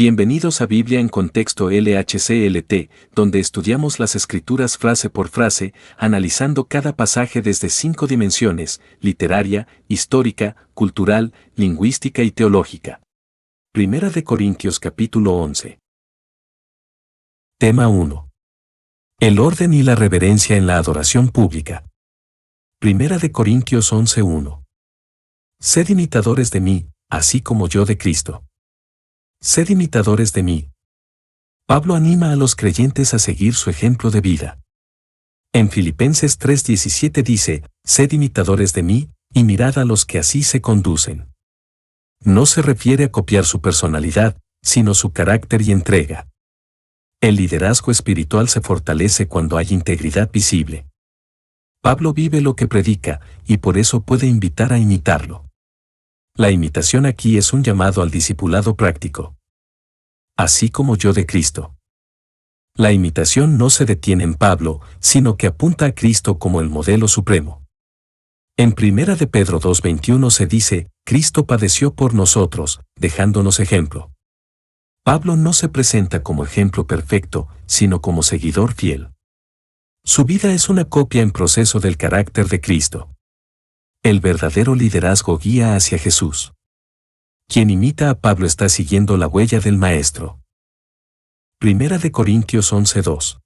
Bienvenidos a Biblia en Contexto LHCLT, donde estudiamos las Escrituras frase por frase, analizando cada pasaje desde 5 dimensiones: literaria, histórica, cultural, lingüística y teológica. Primera de Corintios capítulo 11. Tema 1. El orden y la reverencia en la adoración pública. Primera de Corintios 11:1. Sed imitadores de mí, así como yo de Cristo. Sed imitadores de mí. Pablo anima a los creyentes a seguir su ejemplo de vida. En Filipenses 3:17 dice: sed imitadores de mí, y mirad a los que así se conducen. No se refiere a copiar su personalidad, sino su carácter y entrega. El liderazgo espiritual se fortalece cuando hay integridad visible. Pablo vive lo que predica, y por eso puede invitar a imitarlo. La imitación aquí es un llamado al discipulado práctico. Así como yo de Cristo. La imitación no se detiene en Pablo, sino que apunta a Cristo como el modelo supremo. En 1 de Pedro 2:21 se dice: Cristo padeció por nosotros, dejándonos ejemplo. Pablo no se presenta como ejemplo perfecto, sino como seguidor fiel. Su vida es una copia en proceso del carácter de Cristo. El verdadero liderazgo guía hacia Jesús. Quien imita a Pablo está siguiendo la huella del Maestro. Primera de Corintios 11:2.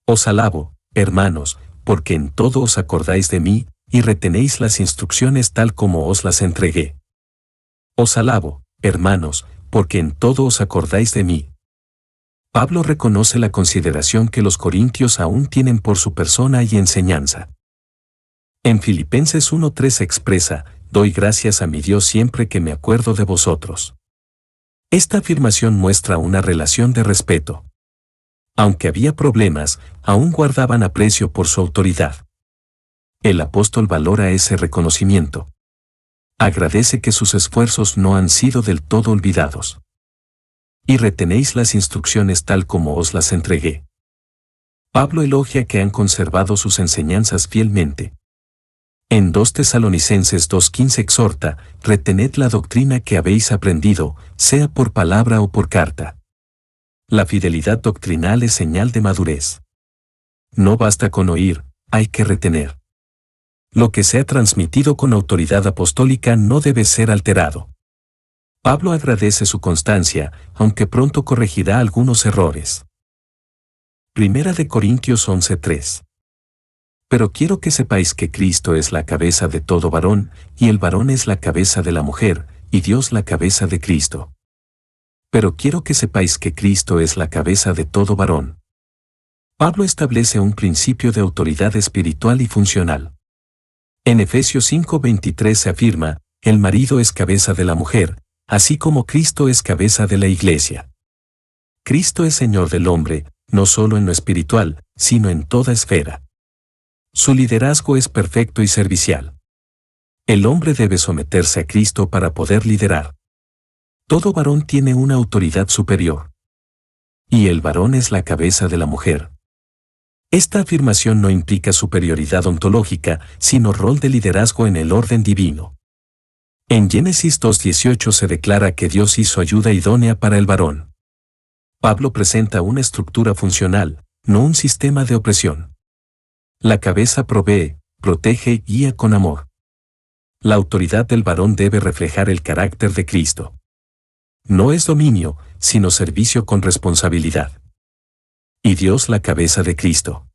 Os alabo, hermanos, porque en todo os acordáis de mí, y retenéis las instrucciones tal como os las entregué. Os alabo, hermanos, porque en todo os acordáis de mí. Pablo reconoce la consideración que los corintios aún tienen por su persona y enseñanza. En Filipenses 1:3 expresa: doy gracias a mi Dios siempre que me acuerdo de vosotros. Esta afirmación muestra una relación de respeto. Aunque había problemas, aún guardaban aprecio por su autoridad. El apóstol valora ese reconocimiento. Agradece que sus esfuerzos no han sido del todo olvidados. Y retenéis las instrucciones tal como os las entregué. Pablo elogia que han conservado sus enseñanzas fielmente. En 2 Tesalonicenses 2:15 exhorta: retened la doctrina que habéis aprendido, sea por palabra o por carta. La fidelidad doctrinal es señal de madurez. No basta con oír, hay que retener. Lo que se ha transmitido con autoridad apostólica no debe ser alterado. Pablo agradece su constancia, aunque pronto corregirá algunos errores. Primera de Corintios 11:3. Pero quiero que sepáis que Cristo es la cabeza de todo varón, y el varón es la cabeza de la mujer, y Dios la cabeza de Cristo. Pero quiero que sepáis que Cristo es la cabeza de todo varón. Pablo establece un principio de autoridad espiritual y funcional. En Efesios 5:23 se afirma: el marido es cabeza de la mujer, así como Cristo es cabeza de la iglesia. Cristo es Señor del hombre, no solo en lo espiritual, sino en toda esfera. Su liderazgo es perfecto y servicial. El hombre debe someterse a Cristo para poder liderar. Todo varón tiene una autoridad superior. Y el varón es la cabeza de la mujer. Esta afirmación no implica superioridad ontológica, sino rol de liderazgo en el orden divino. En Génesis 2:18 se declara que Dios hizo ayuda idónea para el varón. Pablo presenta una estructura funcional, no un sistema de opresión. La cabeza provee, protege y guía con amor. La autoridad del varón debe reflejar el carácter de Cristo. No es dominio, sino servicio con responsabilidad. Y Dios la cabeza de Cristo.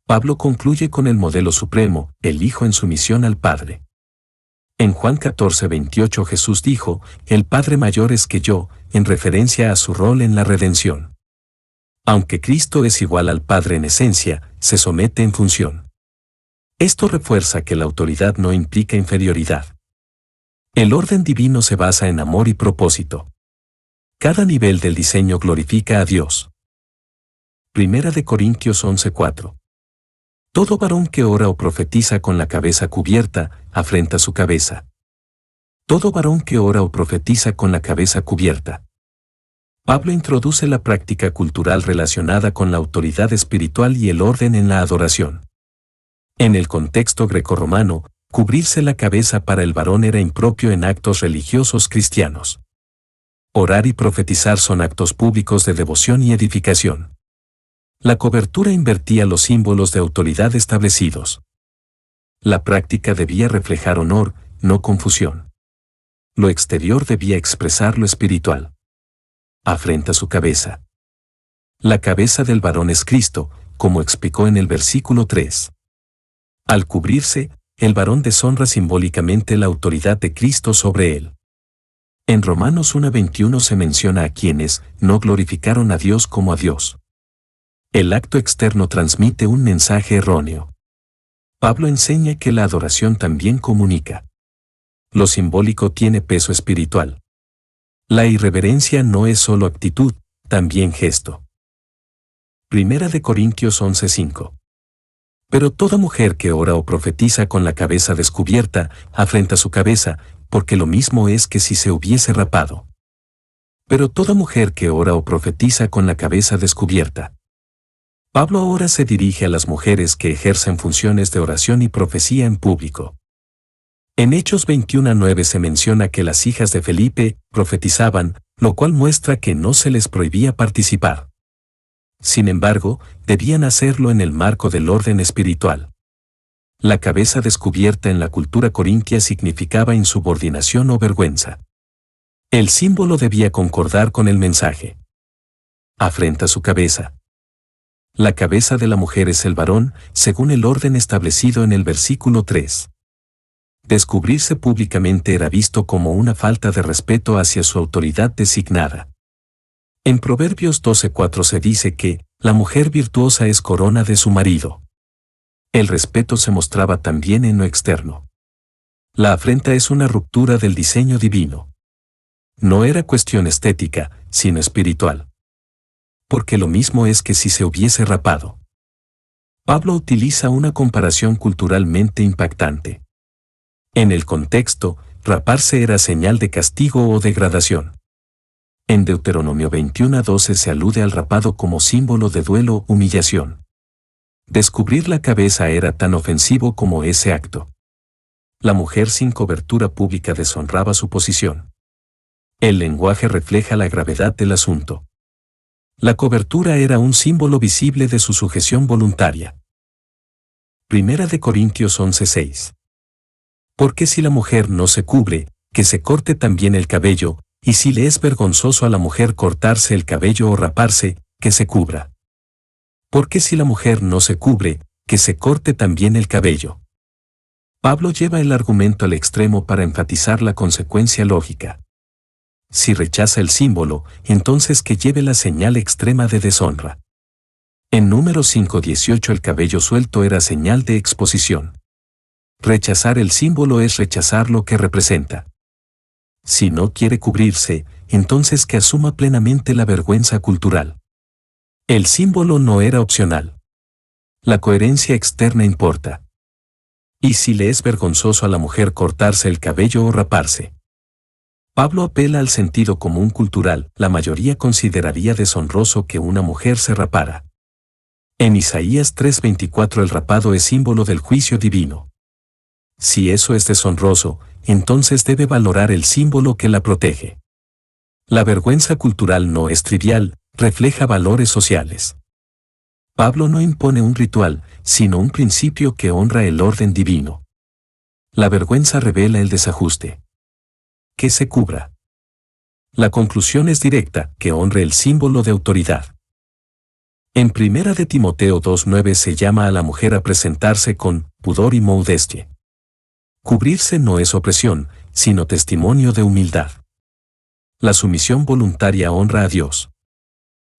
Pablo concluye con el modelo supremo, el Hijo en sumisión al Padre. En Juan 14:28 Jesús dijo: el Padre mayor es que yo, en referencia a su rol en la redención. Aunque Cristo es igual al Padre en esencia, se somete en función. Esto refuerza que la autoridad no implica inferioridad. El orden divino se basa en amor y propósito. Cada nivel del diseño glorifica a Dios. Primera de Corintios 11:4. Todo varón que ora o profetiza con la cabeza cubierta, afrenta su cabeza. Todo varón que ora o profetiza con la cabeza cubierta. Pablo introduce la práctica cultural relacionada con la autoridad espiritual y el orden en la adoración. En el contexto grecorromano, cubrirse la cabeza para el varón era impropio en actos religiosos cristianos. Orar y profetizar son actos públicos de devoción y edificación. La cobertura invertía los símbolos de autoridad establecidos. La práctica debía reflejar honor, no confusión. Lo exterior debía expresar lo espiritual. Afrenta su cabeza. La cabeza del varón es Cristo, como explicó en el versículo 3. Al cubrirse, el varón deshonra simbólicamente la autoridad de Cristo sobre él. En Romanos 1:21 se menciona a quienes no glorificaron a Dios como a Dios. El acto externo transmite un mensaje erróneo. Pablo enseña que la adoración también comunica. Lo simbólico tiene peso espiritual. La irreverencia no es solo actitud, también gesto. Primera de Corintios 11:5. Pero toda mujer que ora o profetiza con la cabeza descubierta, afrenta su cabeza, porque lo mismo es que si se hubiese rapado. Pero toda mujer que ora o profetiza con la cabeza descubierta. Pablo ahora se dirige a las mujeres que ejercen funciones de oración y profecía en público. En Hechos 21:9 se menciona que las hijas de Felipe profetizaban, lo cual muestra que no se les prohibía participar. Sin embargo, debían hacerlo en el marco del orden espiritual. La cabeza descubierta en la cultura corintia significaba insubordinación o vergüenza. El símbolo debía concordar con el mensaje. Afrenta su cabeza. La cabeza de la mujer es el varón, según el orden establecido en el versículo 3. Descubrirse públicamente era visto como una falta de respeto hacia su autoridad designada. En Proverbios 12:4 se dice que la mujer virtuosa es corona de su marido. El respeto se mostraba también en lo externo. La afrenta es una ruptura del diseño divino. No era cuestión estética, sino espiritual. Porque lo mismo es que si se hubiese rapado. Pablo utiliza una comparación culturalmente impactante. En el contexto, raparse era señal de castigo o degradación. En Deuteronomio 21:12 se alude al rapado como símbolo de duelo o humillación. Descubrir la cabeza era tan ofensivo como ese acto. La mujer sin cobertura pública deshonraba su posición. El lenguaje refleja la gravedad del asunto. La cobertura era un símbolo visible de su sujeción voluntaria. Primera de Corintios 11:6. Porque si la mujer no se cubre, que se corte también el cabello, y si le es vergonzoso a la mujer cortarse el cabello o raparse, que se cubra. Porque si la mujer no se cubre, que se corte también el cabello. Pablo lleva el argumento al extremo para enfatizar la consecuencia lógica. Si rechaza el símbolo, entonces que lleve la señal extrema de deshonra. En Números 5:18 el cabello suelto era señal de exposición. Rechazar el símbolo es rechazar lo que representa. Si no quiere cubrirse, entonces que asuma plenamente la vergüenza cultural. El símbolo no era opcional. La coherencia externa importa. ¿Y si le es vergonzoso a la mujer cortarse el cabello o raparse? Pablo apela al sentido común cultural. La mayoría consideraría deshonroso que una mujer se rapara. En Isaías 3:24 el rapado es símbolo del juicio divino. Si eso es deshonroso, entonces debe valorar el símbolo que la protege. La vergüenza cultural no es trivial, refleja valores sociales. Pablo no impone un ritual, sino un principio que honra el orden divino. La vergüenza revela el desajuste. Que se cubra. La conclusión es directa, que honre el símbolo de autoridad. En Primera de Timoteo 2:9 se llama a la mujer a presentarse con pudor y modestia. Cubrirse no es opresión, sino testimonio de humildad. La sumisión voluntaria honra a Dios.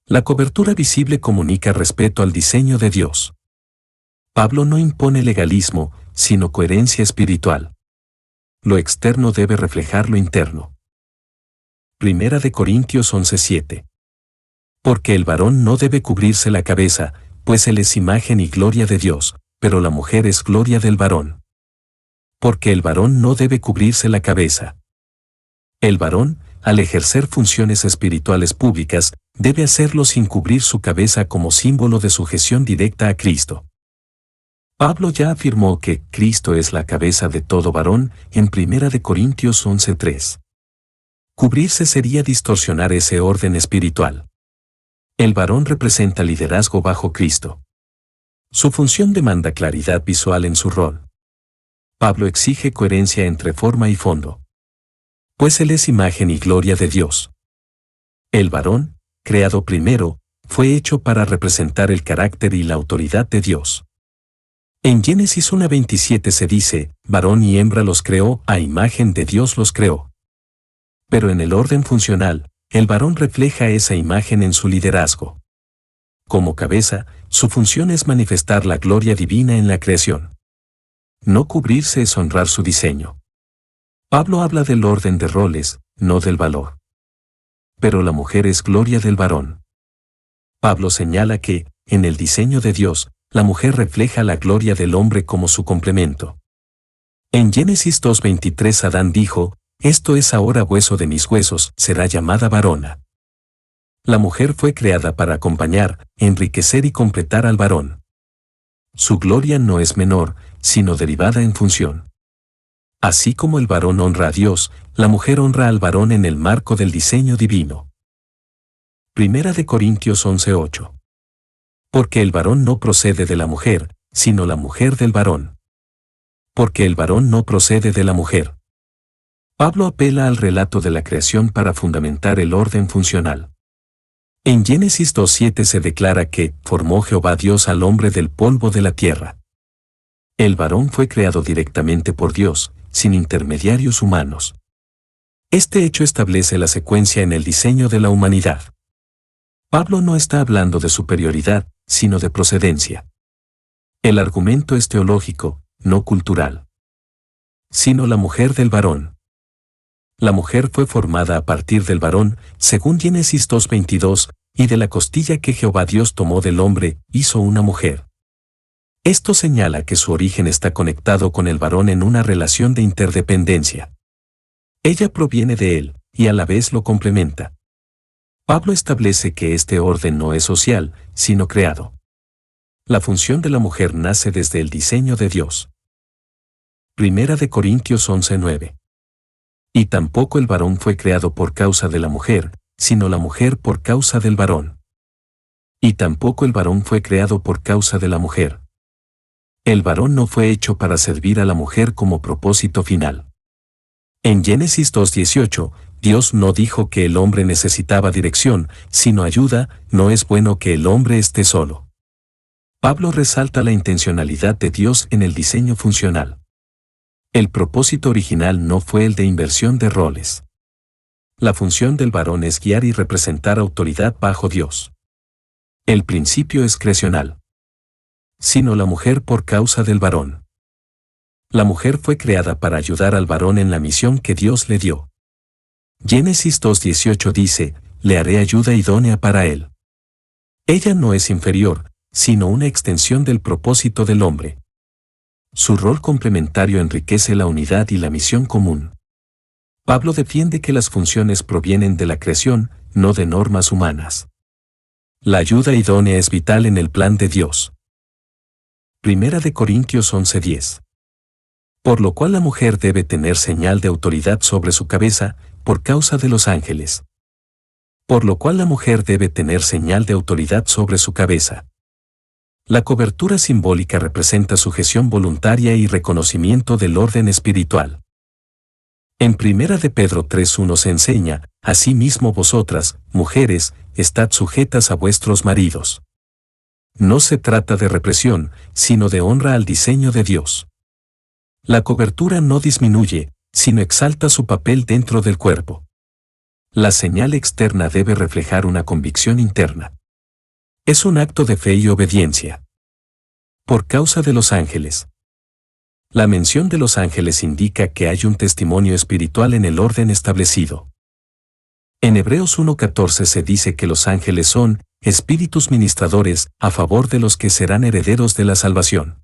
La cobertura visible comunica respeto al diseño de Dios. Pablo no impone legalismo, sino coherencia espiritual. Lo externo debe reflejar lo interno. Primera de Corintios 11:7. Porque el varón no debe cubrirse la cabeza, pues él es imagen y gloria de Dios, pero la mujer es gloria del varón. Porque el varón no debe cubrirse la cabeza. El varón, al ejercer funciones espirituales públicas, debe hacerlo sin cubrir su cabeza como símbolo de sujeción directa a Cristo. Pablo ya afirmó que Cristo es la cabeza de todo varón en 1 Corintios 11:3. Cubrirse sería distorsionar ese orden espiritual. El varón representa liderazgo bajo Cristo. Su función demanda claridad visual en su rol. Pablo exige coherencia entre forma y fondo. Pues él es imagen y gloria de Dios. El varón, creado primero, fue hecho para representar el carácter y la autoridad de Dios. En Génesis 1:27 se dice, varón y hembra los creó, a imagen de Dios los creó. Pero en el orden funcional, el varón refleja esa imagen en su liderazgo. Como cabeza, su función es manifestar la gloria divina en la creación. No cubrirse es honrar su diseño. Pablo habla del orden de roles, no del valor. Pero la mujer es gloria del varón. Pablo señala que, en el diseño de Dios, la mujer refleja la gloria del hombre como su complemento. En Génesis 2:23 Adán dijo, esto es ahora hueso de mis huesos, será llamada varona. La mujer fue creada para acompañar, enriquecer y completar al varón. Su gloria no es menor, sino derivada en función. Así como el varón honra a Dios, la mujer honra al varón en el marco del diseño divino. Primera de Corintios 11:8. Porque el varón no procede de la mujer, sino la mujer del varón. Porque el varón no procede de la mujer. Pablo apela al relato de la creación para fundamentar el orden funcional. En Génesis 2:7 se declara que formó Jehová Dios al hombre del polvo de la tierra. El varón fue creado directamente por Dios, sin intermediarios humanos. Este hecho establece la secuencia en el diseño de la humanidad. Pablo no está hablando de superioridad, sino de procedencia. El argumento es teológico, no cultural. Sino la mujer del varón. La mujer fue formada a partir del varón, según Génesis 2:22, y de la costilla que Jehová Dios tomó del hombre, hizo una mujer. Esto señala que su origen está conectado con el varón en una relación de interdependencia. Ella proviene de él, y a la vez lo complementa. Pablo establece que este orden no es social, sino creado. La función de la mujer nace desde el diseño de Dios. Primera de Corintios 11:9. Y tampoco el varón fue creado por causa de la mujer, sino la mujer por causa del varón. Y tampoco el varón fue creado por causa de la mujer. El varón no fue hecho para servir a la mujer como propósito final. En Génesis 2:18, Dios no dijo que el hombre necesitaba dirección, sino ayuda, no es bueno que el hombre esté solo. Pablo resalta la intencionalidad de Dios en el diseño funcional. El propósito original no fue el de inversión de roles. La función del varón es guiar y representar autoridad bajo Dios. El principio es creacional. Sino la mujer por causa del varón. La mujer fue creada para ayudar al varón en la misión que Dios le dio. Génesis 2:18 dice, le haré ayuda idónea para él. Ella no es inferior, sino una extensión del propósito del hombre. Su rol complementario enriquece la unidad y la misión común. Pablo defiende que las funciones provienen de la creación, no de normas humanas. La ayuda idónea es vital en el plan de Dios. Primera de Corintios 11:10. Por lo cual la mujer debe tener señal de autoridad sobre su cabeza, por causa de los ángeles. Por lo cual la mujer debe tener señal de autoridad sobre su cabeza. La cobertura simbólica representa sujeción voluntaria y reconocimiento del orden espiritual. En Primera de Pedro 3:1 se enseña, asimismo vosotras, mujeres, estad sujetas a vuestros maridos. No se trata de represión, sino de honra al diseño de Dios. La cobertura no disminuye, sino exalta su papel dentro del cuerpo. La señal externa debe reflejar una convicción interna. Es un acto de fe y obediencia. Por causa de los ángeles. La mención de los ángeles indica que hay un testimonio espiritual en el orden establecido. En Hebreos 1:14 se dice que los ángeles son espíritus ministradores a favor de los que serán herederos de la salvación.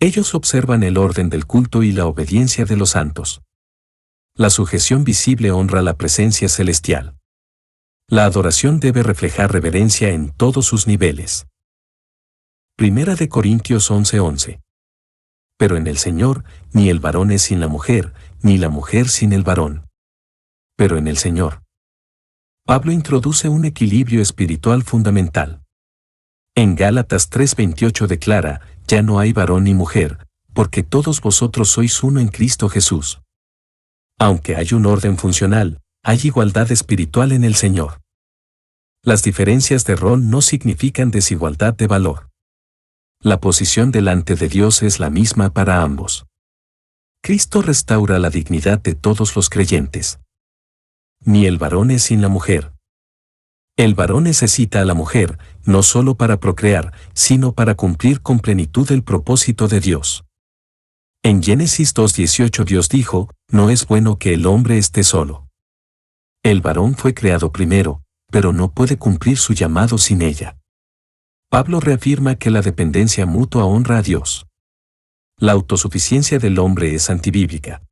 Ellos observan el orden del culto y la obediencia de los santos. La sujeción visible honra la presencia celestial. La adoración debe reflejar reverencia en todos sus niveles. Primera de Corintios 11:11. Pero en el Señor, ni el varón es sin la mujer, ni la mujer sin el varón. pero en el Señor. Pablo introduce un equilibrio espiritual fundamental. En Gálatas 3:28 declara, ya no hay varón ni mujer, porque todos vosotros sois uno en Cristo Jesús. Aunque hay un orden funcional, hay igualdad espiritual en el Señor. Las diferencias de rol no significan desigualdad de valor. La posición delante de Dios es la misma para ambos. Cristo restaura la dignidad de todos los creyentes. Ni el varón es sin la mujer. El varón necesita a la mujer, no solo para procrear, sino para cumplir con plenitud el propósito de Dios. En Génesis 2:18 Dios dijo, no es bueno que el hombre esté solo. El varón fue creado primero, pero no puede cumplir su llamado sin ella. Pablo reafirma que la dependencia mutua honra a Dios. La autosuficiencia del hombre es antibíblica.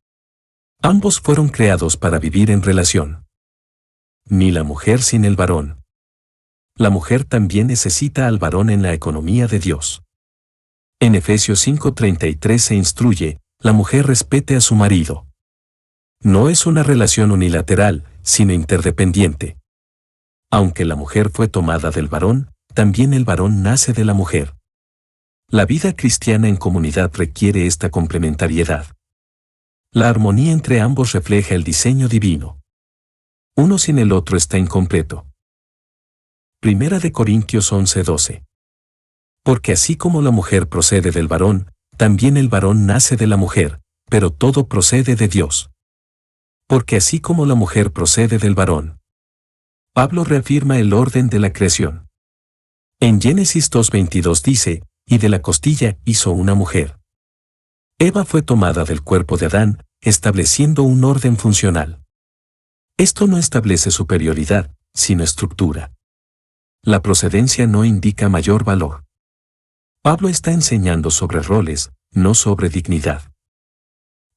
Ambos fueron creados para vivir en relación. Ni la mujer sin el varón. La mujer también necesita al varón en la economía de Dios. En Efesios 5:33 se instruye, la mujer respete a su marido. No es una relación unilateral, sino interdependiente. Aunque la mujer fue tomada del varón, también el varón nace de la mujer. La vida cristiana en comunidad requiere esta complementariedad. La armonía entre ambos refleja el diseño divino. Uno sin el otro está incompleto. Primera de Corintios 11:12. Porque así como la mujer procede del varón, también el varón nace de la mujer, pero todo procede de Dios. Porque así como la mujer procede del varón. Pablo reafirma el orden de la creación. En Génesis 2:22 dice, y de la costilla hizo una mujer. Eva fue tomada del cuerpo de Adán, estableciendo un orden funcional. Esto no establece superioridad, sino estructura. La procedencia no indica mayor valor. Pablo está enseñando sobre roles, no sobre dignidad.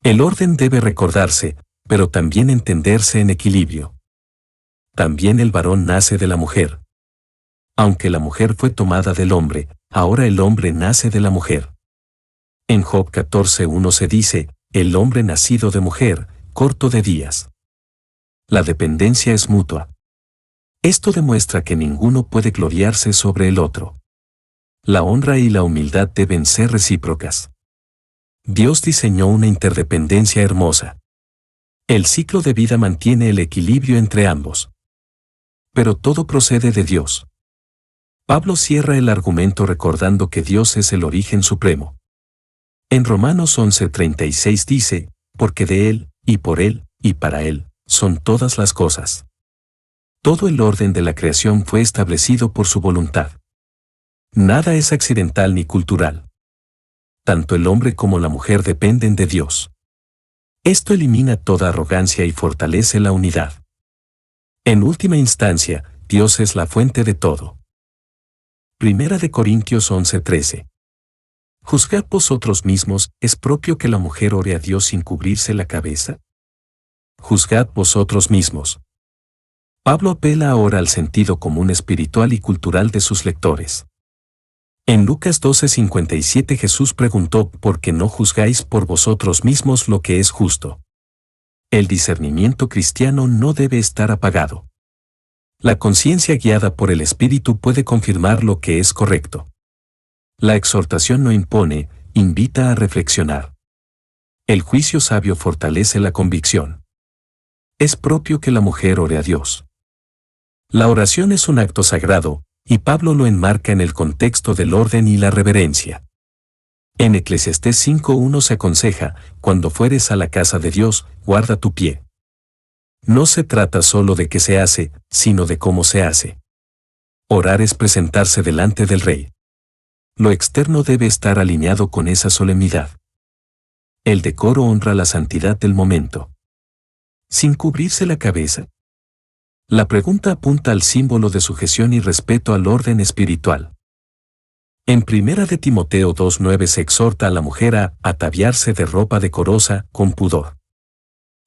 El orden debe recordarse, pero también entenderse en equilibrio. También el varón nace de la mujer. Aunque la mujer fue tomada del hombre, ahora el hombre nace de la mujer. En Job 14:1 se dice, el hombre nacido de mujer, corto de días. La dependencia es mutua. Esto demuestra que ninguno puede gloriarse sobre el otro. La honra y la humildad deben ser recíprocas. Dios diseñó una interdependencia hermosa. El ciclo de vida mantiene el equilibrio entre ambos. Pero todo procede de Dios. Pablo cierra el argumento recordando que Dios es el origen supremo. En Romanos 11:36 dice, porque de Él, y para Él, son todas las cosas. Todo el orden de la creación fue establecido por su voluntad. Nada es accidental ni cultural. Tanto el hombre como la mujer dependen de Dios. Esto elimina toda arrogancia y fortalece la unidad. En última instancia, Dios es la fuente de todo. Primera de Corintios 11:13. ¿Juzgad vosotros mismos, es propio que la mujer ore a Dios sin cubrirse la cabeza? Juzgad vosotros mismos. Pablo apela ahora al sentido común espiritual y cultural de sus lectores. En Lucas 12:57 Jesús preguntó, ¿por qué no juzgáis por vosotros mismos lo que es justo? El discernimiento cristiano no debe estar apagado. La conciencia guiada por el Espíritu puede confirmar lo que es correcto. La exhortación no impone, invita a reflexionar. El juicio sabio fortalece la convicción. Es propio que la mujer ore a Dios. La oración es un acto sagrado, y Pablo lo enmarca en el contexto del orden y la reverencia. En Eclesiastés 5:1 se aconseja, cuando fueres a la casa de Dios, guarda tu pie. No se trata solo de qué se hace, sino de cómo se hace. Orar es presentarse delante del Rey. Lo externo debe estar alineado con esa solemnidad. El decoro honra la santidad del momento. Sin cubrirse la cabeza. La pregunta apunta al símbolo de sujeción y respeto al orden espiritual. En Primera de Timoteo 2:9 se exhorta a la mujer a ataviarse de ropa decorosa, con pudor.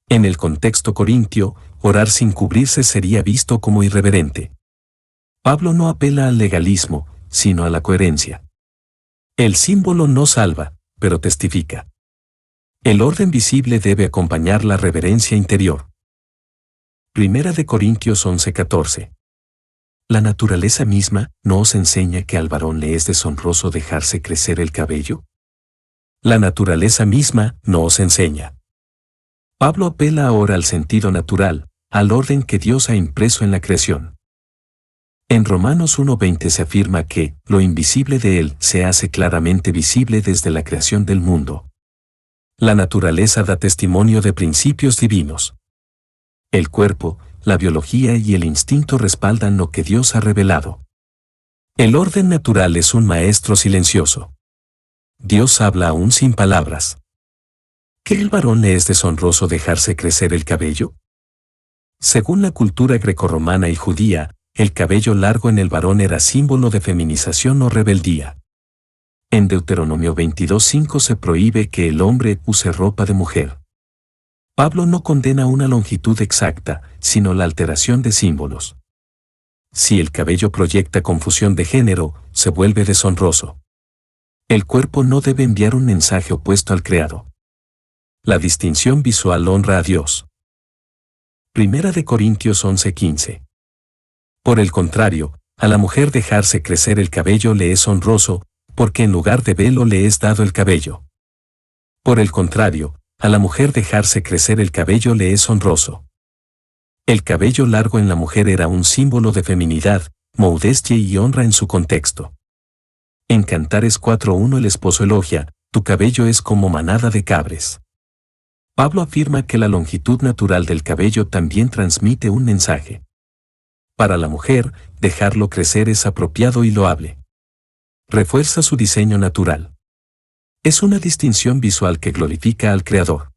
En el contexto corintio, orar sin cubrirse sería visto como irreverente. Pablo no apela al legalismo, sino a la coherencia. El símbolo no salva, pero testifica. El orden visible debe acompañar la reverencia interior. Primera de Corintios 11:14. ¿La naturaleza misma no os enseña que al varón le es deshonroso dejarse crecer el cabello? La naturaleza misma no os enseña. Pablo apela ahora al sentido natural, al orden que Dios ha impreso en la creación. En Romanos 1:20 se afirma que lo invisible de Él se hace claramente visible desde la creación del mundo. La naturaleza da testimonio de principios divinos. El cuerpo, la biología y el instinto respaldan lo que Dios ha revelado. El orden natural es un maestro silencioso. Dios habla aún sin palabras. ¿Qué el varón le es deshonroso dejarse crecer el cabello? Según la cultura grecorromana y judía, el cabello largo en el varón era símbolo de feminización o rebeldía. En Deuteronomio 22:5 se prohíbe que el hombre use ropa de mujer. Pablo no condena una longitud exacta, sino la alteración de símbolos. Si el cabello proyecta confusión de género, se vuelve deshonroso. El cuerpo no debe enviar un mensaje opuesto al creado. La distinción visual honra a Dios. Primera de Corintios 11:15. Por el contrario, a la mujer dejarse crecer el cabello le es honroso, porque en lugar de velo le es dado el cabello. Por el contrario, a la mujer dejarse crecer el cabello le es honroso. El cabello largo en la mujer era un símbolo de feminidad, modestia y honra en su contexto. En Cantares 4:1 el esposo elogia, tu cabello es como manada de cabres. Pablo afirma que la longitud natural del cabello también transmite un mensaje. Para la mujer, dejarlo crecer es apropiado y loable. Refuerza su diseño natural. Es una distinción visual que glorifica al Creador.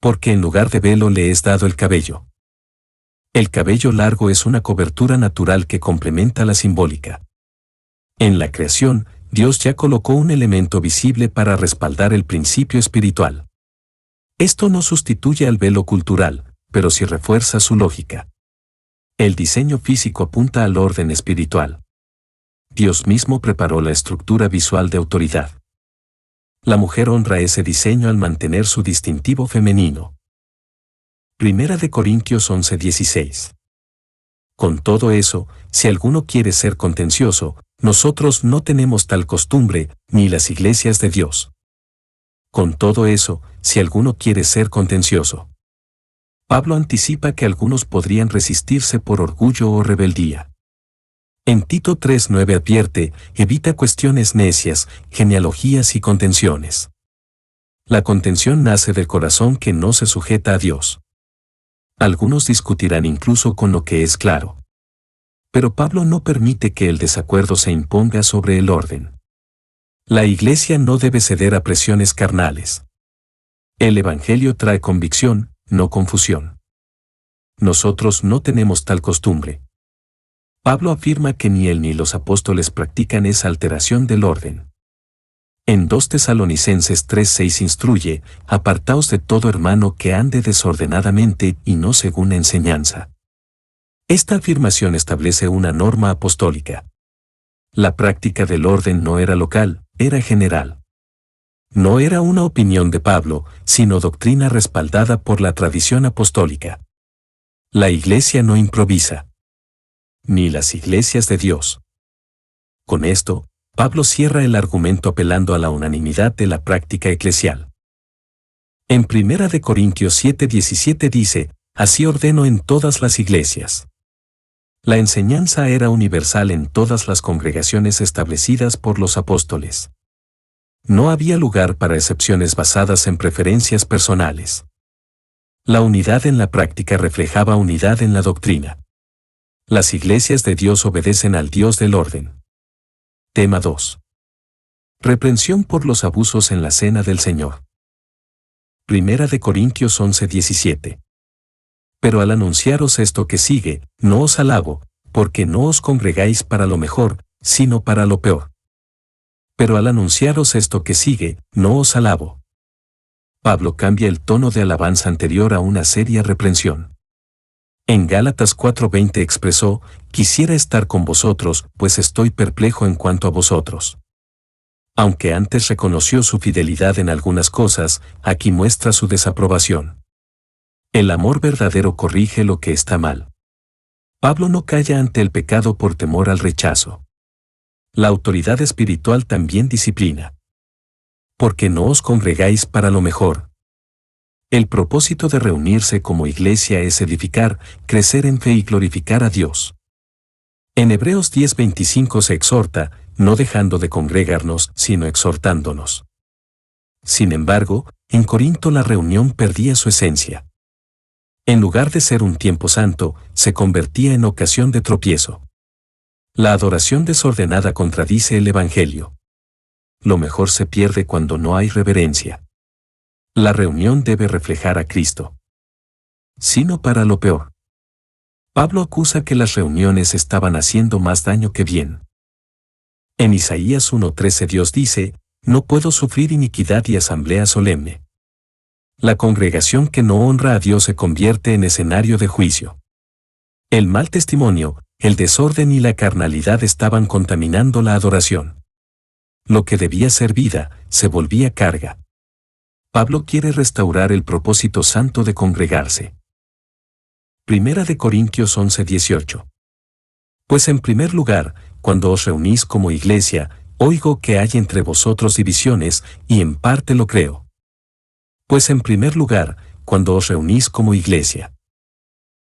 Porque en lugar de velo le es dado el cabello. El cabello largo es una cobertura natural que complementa la simbólica. En la creación, Dios ya colocó un elemento visible para respaldar el principio espiritual. Esto no sustituye al velo cultural, pero sí refuerza su lógica. El diseño físico apunta al orden espiritual. Dios mismo preparó la estructura visual de autoridad. La mujer honra ese diseño al mantener su distintivo femenino. Primera de Corintios 11:16. Con todo eso, si alguno quiere ser contencioso, nosotros no tenemos tal costumbre, ni las iglesias de Dios. Con todo eso, si alguno quiere ser contencioso. Pablo anticipa que algunos podrían resistirse por orgullo o rebeldía. En Tito 3:9 advierte, evita cuestiones necias, genealogías y contenciones. La contención nace del corazón que no se sujeta a Dios. Algunos discutirán incluso con lo que es claro. Pero Pablo no permite que el desacuerdo se imponga sobre el orden. La iglesia no debe ceder a presiones carnales. El Evangelio trae convicción, no confusión. Nosotros no tenemos tal costumbre. Pablo afirma que ni él ni los apóstoles practican esa alteración del orden. En 2 Tesalonicenses 3:6 instruye, apartaos de todo hermano que ande desordenadamente y no según la enseñanza. Esta afirmación establece una norma apostólica. La práctica del orden no era local, era general. No era una opinión de Pablo, sino doctrina respaldada por la tradición apostólica. La iglesia no improvisa. Ni las iglesias de Dios. Con esto, Pablo cierra el argumento apelando a la unanimidad de la práctica eclesial. En 1 de Corintios 7:17 dice, así ordeno en todas las iglesias. La enseñanza era universal en todas las congregaciones establecidas por los apóstoles. No había lugar para excepciones basadas en preferencias personales. La unidad en la práctica reflejaba unidad en la doctrina. Las iglesias de Dios obedecen al Dios del orden. Tema 2. Reprensión por los abusos en la cena del Señor. 1 de Corintios 11:17. Pero al anunciaros esto que sigue, no os alabo, porque no os congregáis para lo mejor, sino para lo peor. Pero al anunciaros esto que sigue, no os alabo. Pablo cambia el tono de alabanza anterior a una seria reprensión. En Gálatas 4:20 expresó, quisiera estar con vosotros, pues estoy perplejo en cuanto a vosotros. Aunque antes reconoció su fidelidad en algunas cosas, aquí muestra su desaprobación. El amor verdadero corrige lo que está mal. Pablo no calla ante el pecado por temor al rechazo. La autoridad espiritual también disciplina. Porque no os congregáis para lo mejor. El propósito de reunirse como iglesia es edificar, crecer en fe y glorificar a Dios. En Hebreos 10:25 se exhorta, no dejando de congregarnos, sino exhortándonos. Sin embargo, en Corinto la reunión perdía su esencia. En lugar de ser un tiempo santo, se convertía en ocasión de tropiezo. La adoración desordenada contradice el Evangelio. Lo mejor se pierde cuando no hay reverencia. La reunión debe reflejar a Cristo. Sino para lo peor. Pablo acusa que las reuniones estaban haciendo más daño que bien. En Isaías 1:13 Dios dice, no puedo sufrir iniquidad y asamblea solemne. La congregación que no honra a Dios se convierte en escenario de juicio. El mal testimonio, el desorden y la carnalidad estaban contaminando la adoración. Lo que debía ser vida, se volvía carga. Pablo quiere restaurar el propósito santo de congregarse. Primera de Corintios 11:18. Pues en primer lugar, cuando os reunís como iglesia, oigo que hay entre vosotros divisiones, y en parte lo creo. Pues en primer lugar, cuando os reunís como iglesia.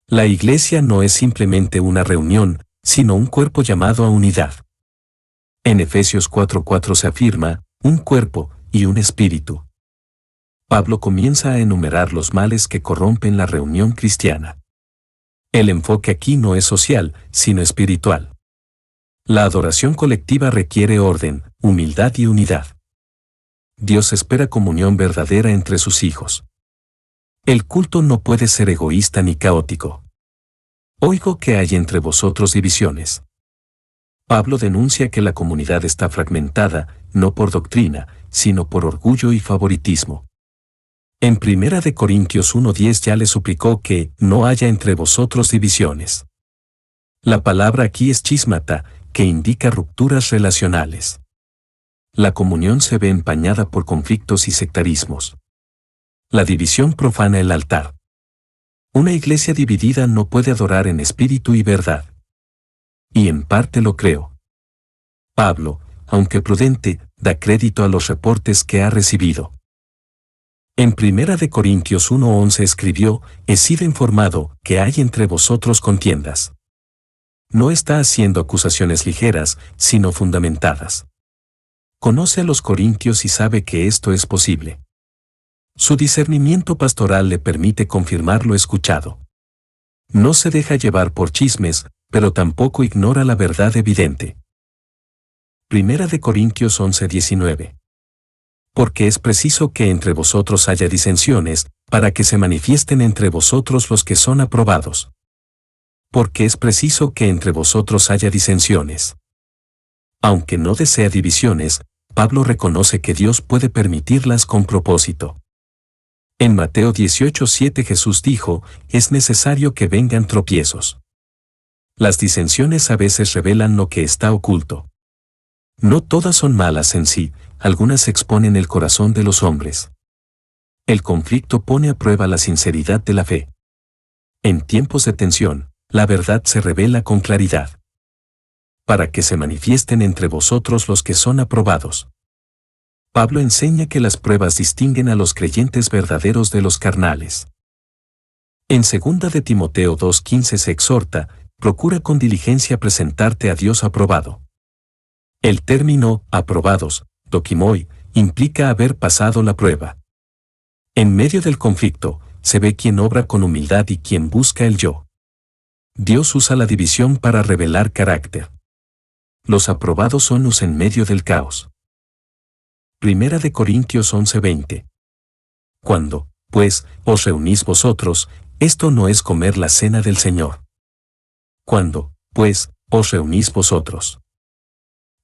La iglesia no es simplemente una reunión, sino un cuerpo llamado a unidad. En Efesios 4:4 se afirma, un cuerpo y un espíritu. Pablo comienza a enumerar los males que corrompen la reunión cristiana. El enfoque aquí no es social, sino espiritual. La adoración colectiva requiere orden, humildad y unidad. Dios espera comunión verdadera entre sus hijos. El culto no puede ser egoísta ni caótico. Oigo que hay entre vosotros divisiones. Pablo denuncia que la comunidad está fragmentada, no por doctrina, sino por orgullo y favoritismo. En Primera de Corintios 1:10 ya le suplicó que no haya entre vosotros divisiones. La palabra aquí es chísmata, que indica rupturas relacionales. La comunión se ve empañada por conflictos y sectarismos. La división profana el altar. Una iglesia dividida no puede adorar en espíritu y verdad. Y en parte lo creo. Pablo, aunque prudente, da crédito a los reportes que ha recibido. En Primera de Corintios 1:11 escribió, he sido informado que hay entre vosotros contiendas. No está haciendo acusaciones ligeras, sino fundamentadas. Conoce a los corintios y sabe que esto es posible. Su discernimiento pastoral le permite confirmar lo escuchado. No se deja llevar por chismes, pero tampoco ignora la verdad evidente. Primera de Corintios 11:19. Porque es preciso que entre vosotros haya disensiones, para que se manifiesten entre vosotros los que son aprobados. Porque es preciso que entre vosotros haya disensiones. Aunque no desea divisiones, Pablo reconoce que Dios puede permitirlas con propósito. En Mateo 18:7 Jesús dijo, es necesario que vengan tropiezos. Las disensiones a veces revelan lo que está oculto. No todas son malas en sí, algunas exponen el corazón de los hombres. El conflicto pone a prueba la sinceridad de la fe. En tiempos de tensión, la verdad se revela con claridad. Para que se manifiesten entre vosotros los que son aprobados. Pablo enseña que las pruebas distinguen a los creyentes verdaderos de los carnales. En 2 de Timoteo 2:15 se exhorta, procura con diligencia presentarte a Dios aprobado. El término, aprobados, dokimoi, implica haber pasado la prueba. En medio del conflicto, se ve quien obra con humildad y quien busca el yo. Dios usa la división para revelar carácter. Los aprobados son luz en medio del caos. Primera de Corintios 11:20. Cuando, pues, os reunís vosotros, esto no es comer la cena del Señor. Cuando, pues, os reunís vosotros.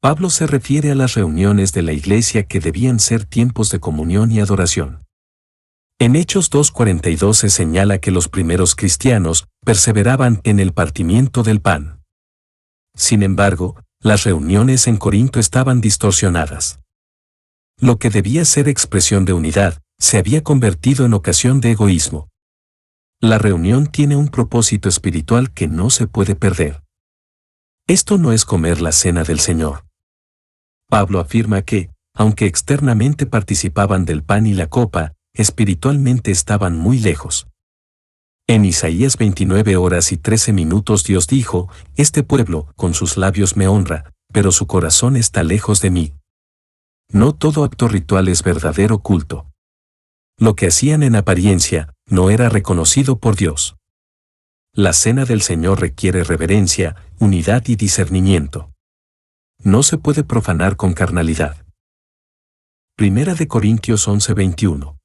Pablo se refiere a las reuniones de la iglesia que debían ser tiempos de comunión y adoración. En Hechos 2:42 se señala que los primeros cristianos perseveraban en el partimiento del pan. Sin embargo, las reuniones en Corinto estaban distorsionadas. Lo que debía ser expresión de unidad, se había convertido en ocasión de egoísmo. La reunión tiene un propósito espiritual que no se puede perder. Esto no es comer la cena del Señor. Pablo afirma que, aunque externamente participaban del pan y la copa, espiritualmente estaban muy lejos. En Isaías 29:13 Dios dijo, este pueblo con sus labios me honra, pero su corazón está lejos de mí. No todo acto ritual es verdadero culto. Lo que hacían en apariencia, no era reconocido por Dios. La cena del Señor requiere reverencia, unidad y discernimiento. No se puede profanar con carnalidad. Primera de Corintios 11:21.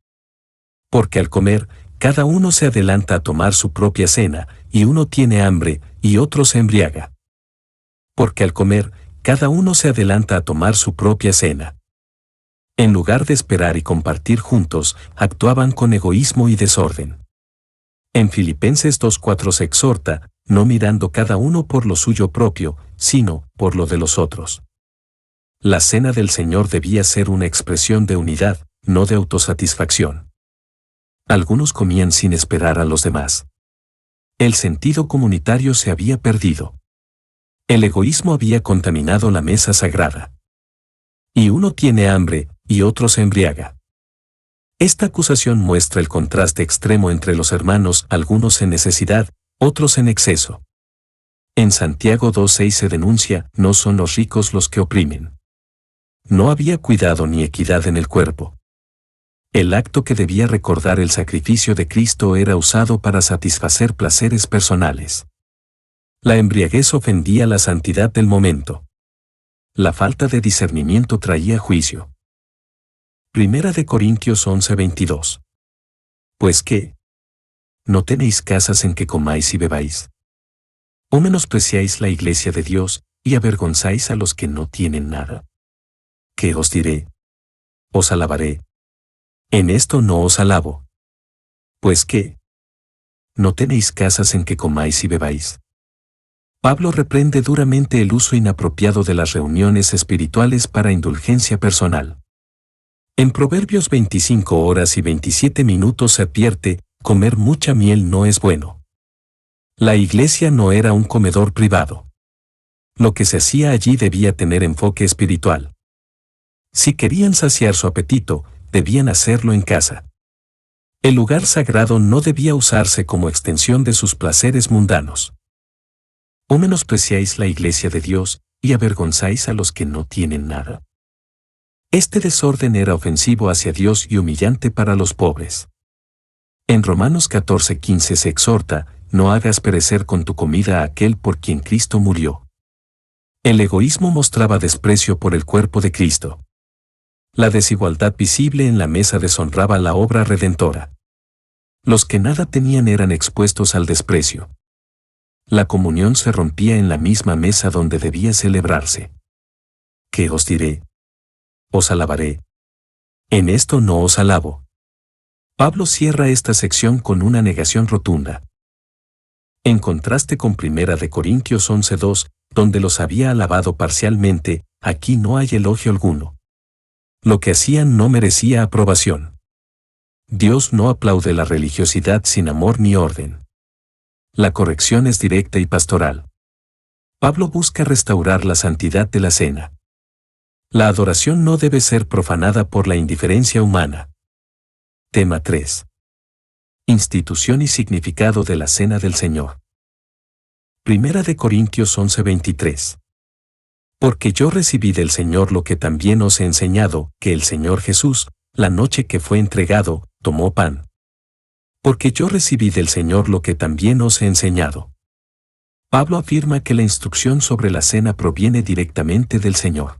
Porque al comer, cada uno se adelanta a tomar su propia cena, y uno tiene hambre, y otro se embriaga. Porque al comer, cada uno se adelanta a tomar su propia cena. En lugar de esperar y compartir juntos, actuaban con egoísmo y desorden. En Filipenses 2:4 se exhorta, no mirando cada uno por lo suyo propio, sino por lo de los otros. La cena del Señor debía ser una expresión de unidad, no de autosatisfacción. Algunos comían sin esperar a los demás. El sentido comunitario se había perdido. El egoísmo había contaminado la mesa sagrada. Y uno tiene hambre, y otro se embriaga. Esta acusación muestra el contraste extremo entre los hermanos, algunos en necesidad, otros en exceso. En Santiago 2:6 se denuncia, no son los ricos los que oprimen. No había cuidado ni equidad en el cuerpo. El acto que debía recordar el sacrificio de Cristo era usado para satisfacer placeres personales. La embriaguez ofendía la santidad del momento. La falta de discernimiento traía juicio. Primera de Corintios 11:22. Pues qué, ¿no tenéis casas en que comáis y bebáis? ¿O menospreciáis la iglesia de Dios, y avergonzáis a los que no tienen nada? ¿Qué os diré? Os alabaré. En esto no os alabo. Pues qué, ¿no tenéis casas en que comáis y bebáis? Pablo reprende duramente el uso inapropiado de las reuniones espirituales para indulgencia personal. En Proverbios 25:27 se advierte, comer mucha miel no es bueno. La iglesia no era un comedor privado. Lo que se hacía allí debía tener enfoque espiritual. Si querían saciar su apetito, debían hacerlo en casa. El lugar sagrado no debía usarse como extensión de sus placeres mundanos. ¿O menospreciáis la iglesia de Dios, y avergonzáis a los que no tienen nada? Este desorden era ofensivo hacia Dios y humillante para los pobres. En Romanos 14:15 se exhorta, no hagas perecer con tu comida a aquel por quien Cristo murió. El egoísmo mostraba desprecio por el cuerpo de Cristo. La desigualdad visible en la mesa deshonraba la obra redentora. Los que nada tenían eran expuestos al desprecio. La comunión se rompía en la misma mesa donde debía celebrarse. ¿Qué os diré? Os alabaré. En esto no os alabo. Pablo cierra esta sección con una negación rotunda. En contraste con Primera de Corintios 11:2, donde los había alabado parcialmente, aquí no hay elogio alguno. Lo que hacían no merecía aprobación. Dios no aplaude la religiosidad sin amor ni orden. La corrección es directa y pastoral. Pablo busca restaurar la santidad de la cena. La adoración no debe ser profanada por la indiferencia humana. Tema 3. Institución y significado de la Cena del Señor. Primera de Corintios 11:23. Porque yo recibí del Señor lo que también os he enseñado, que el Señor Jesús, la noche que fue entregado, tomó pan. Porque yo recibí del Señor lo que también os he enseñado. Pablo afirma que la instrucción sobre la cena proviene directamente del Señor.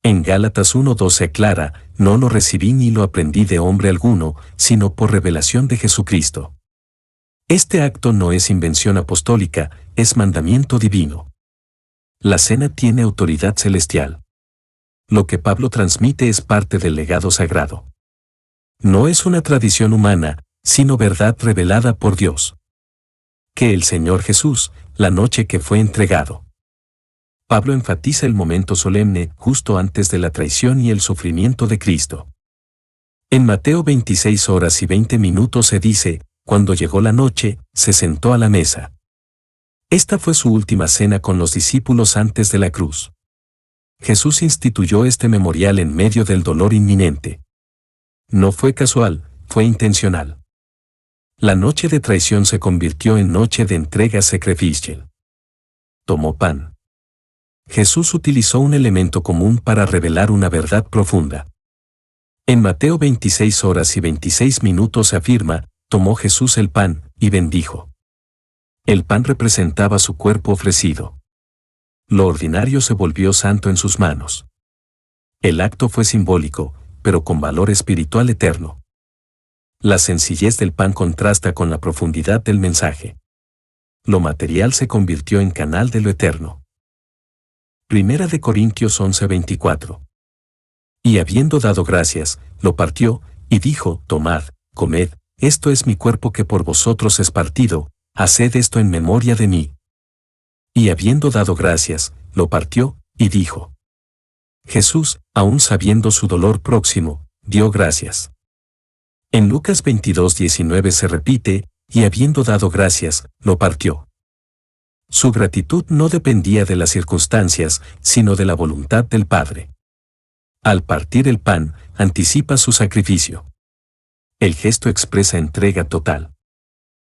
En Gálatas 1:12 aclara, no lo recibí ni lo aprendí de hombre alguno, sino por revelación de Jesucristo. Este acto no es invención apostólica, es mandamiento divino. La cena tiene autoridad celestial. Lo que Pablo transmite es parte del legado sagrado. No es una tradición humana, sino verdad revelada por Dios. Que el Señor Jesús, la noche que fue entregado. Pablo enfatiza el momento solemne, justo antes de la traición y el sufrimiento de Cristo. En Mateo 26:20 se dice, Cuando llegó la noche, se sentó a la mesa. Esta fue su última cena con los discípulos antes de la cruz. Jesús instituyó este memorial en medio del dolor inminente. No fue casual, fue intencional. La noche de traición se convirtió en noche de entrega sacrificial. Tomó pan. Jesús utilizó un elemento común para revelar una verdad profunda. En Mateo 26 horas y 26 minutos se afirma, tomó Jesús el pan, y bendijo. El pan representaba su cuerpo ofrecido. Lo ordinario se volvió santo en sus manos. El acto fue simbólico, pero con valor espiritual eterno. La sencillez del pan contrasta con la profundidad del mensaje. Lo material se convirtió en canal de lo eterno. Primera de Corintios 11:24. Y habiendo dado gracias, lo partió, y dijo, tomad, comed, esto es mi cuerpo que por vosotros es partido, haced esto en memoria de mí. Y habiendo dado gracias, lo partió, y dijo. Jesús, aun sabiendo su dolor próximo, dio gracias. En Lucas 22:19 se repite, y habiendo dado gracias, lo partió. Su gratitud no dependía de las circunstancias, sino de la voluntad del Padre. Al partir el pan, anticipa su sacrificio. El gesto expresa entrega total.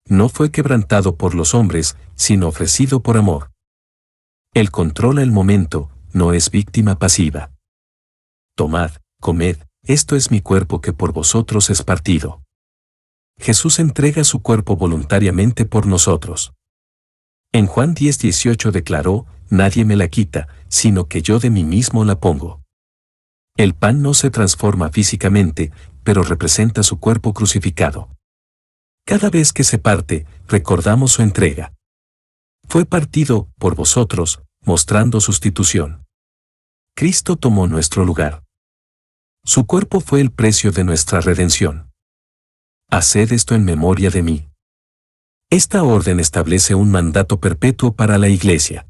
No fue quebrantado por los hombres, sino ofrecido por amor. Él controla el momento, no es víctima pasiva. Tomad, comed, esto es mi cuerpo que por vosotros es partido. Jesús entrega su cuerpo voluntariamente por nosotros. En Juan 10:18 declaró, nadie me la quita, sino que yo de mí mismo la pongo. El pan no se transforma físicamente, pero representa su cuerpo crucificado. Cada vez que se parte, recordamos su entrega. Fue partido, por vosotros, mostrando sustitución. Cristo tomó nuestro lugar. Su cuerpo fue el precio de nuestra redención. Haced esto en memoria de mí. Esta orden establece un mandato perpetuo para la Iglesia.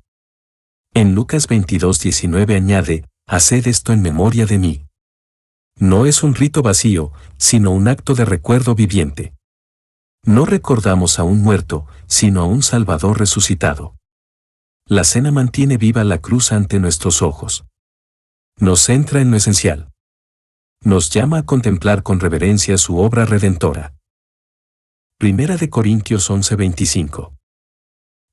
En Lucas 22:19 añade, haced esto en memoria de mí. No es un rito vacío, sino un acto de recuerdo viviente. No recordamos a un muerto, sino a un Salvador resucitado. La cena mantiene viva la cruz ante nuestros ojos. Nos centra en lo esencial. Nos llama a contemplar con reverencia su obra redentora. Primera de Corintios 11:25.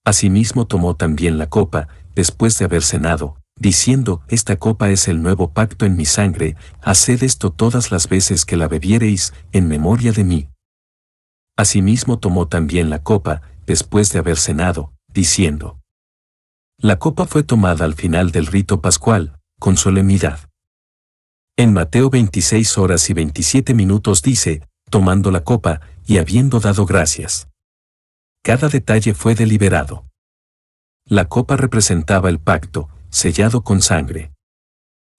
Asimismo tomó también la copa, después de haber cenado, diciendo, esta copa es el nuevo pacto en mi sangre, haced esto todas las veces que la bebiereis, en memoria de mí. Asimismo tomó también la copa, después de haber cenado, diciendo. La copa fue tomada al final del rito pascual, con solemnidad. En Mateo 26 horas y 27 minutos dice, tomando la copa, y habiendo dado gracias. Cada detalle fue deliberado. La copa representaba el pacto, sellado con sangre.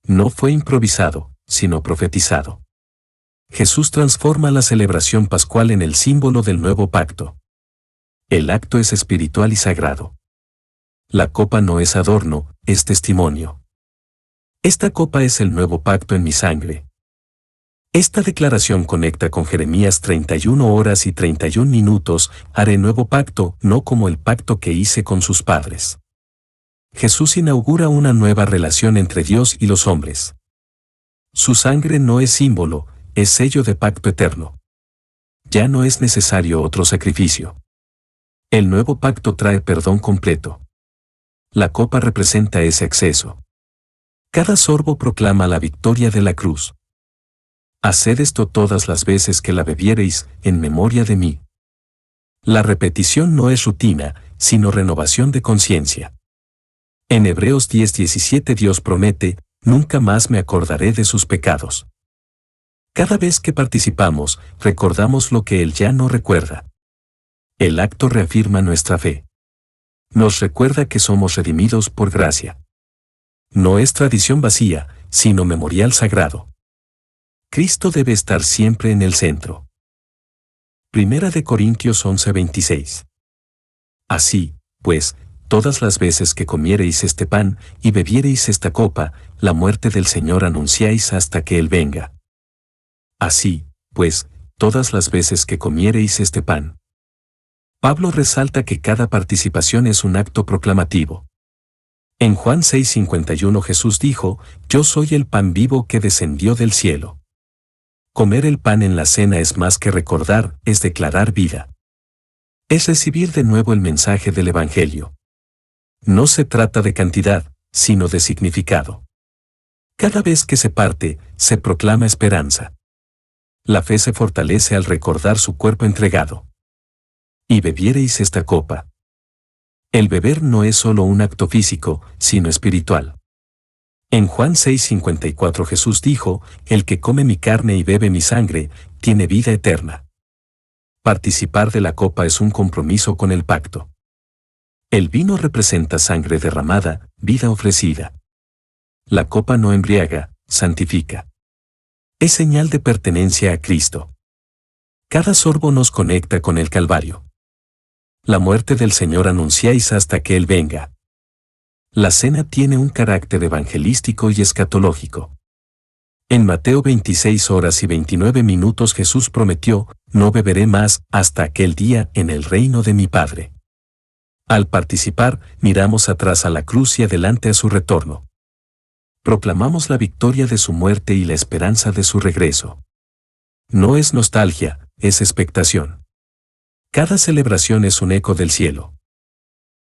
No fue improvisado, sino profetizado. Jesús transforma la celebración pascual en el símbolo del nuevo pacto. El acto es espiritual y sagrado. La copa no es adorno, es testimonio. Esta copa es el nuevo pacto en mi sangre. Esta declaración conecta con Jeremías 31 horas y 31 minutos, haré nuevo pacto, no como el pacto que hice con sus padres. Jesús inaugura una nueva relación entre Dios y los hombres. Su sangre no es símbolo, es sello de pacto eterno. Ya no es necesario otro sacrificio. El nuevo pacto trae perdón completo. La copa representa ese acceso. Cada sorbo proclama la victoria de la cruz. Haced esto todas las veces que la bebiereis, en memoria de mí. La repetición no es rutina, sino renovación de conciencia. En Hebreos 10:17 Dios promete, nunca más me acordaré de sus pecados. Cada vez que participamos, recordamos lo que Él ya no recuerda. El acto reafirma nuestra fe. Nos recuerda que somos redimidos por gracia. No es tradición vacía, sino memorial sagrado. Cristo debe estar siempre en el centro. Primera de Corintios 11:26. Así, pues, todas las veces que comiereis este pan y bebiereis esta copa, la muerte del Señor anunciáis hasta que Él venga. Así, pues, todas las veces que comiereis este pan. Pablo resalta que cada participación es un acto proclamativo. En Juan 6:51 Jesús dijo, «Yo soy el pan vivo que descendió del cielo». Comer el pan en la cena es más que recordar, es declarar vida. Es recibir de nuevo el mensaje del Evangelio. No se trata de cantidad, sino de significado. Cada vez que se parte, se proclama esperanza. La fe se fortalece al recordar su cuerpo entregado. Y bebiereis esta copa. El beber no es solo un acto físico, sino espiritual. En Juan 6:54 Jesús dijo, «El que come mi carne y bebe mi sangre, tiene vida eterna». Participar de la copa es un compromiso con el pacto. El vino representa sangre derramada, vida ofrecida. La copa no embriaga, santifica. Es señal de pertenencia a Cristo. Cada sorbo nos conecta con el Calvario. La muerte del Señor anunciáis hasta que Él venga. La cena tiene un carácter evangelístico y escatológico. En Mateo 26:29 Jesús prometió, «No beberé más hasta aquel día en el reino de mi Padre». Al participar, miramos atrás a la cruz y adelante a su retorno. Proclamamos la victoria de su muerte y la esperanza de su regreso. No es nostalgia, es expectación. Cada celebración es un eco del cielo.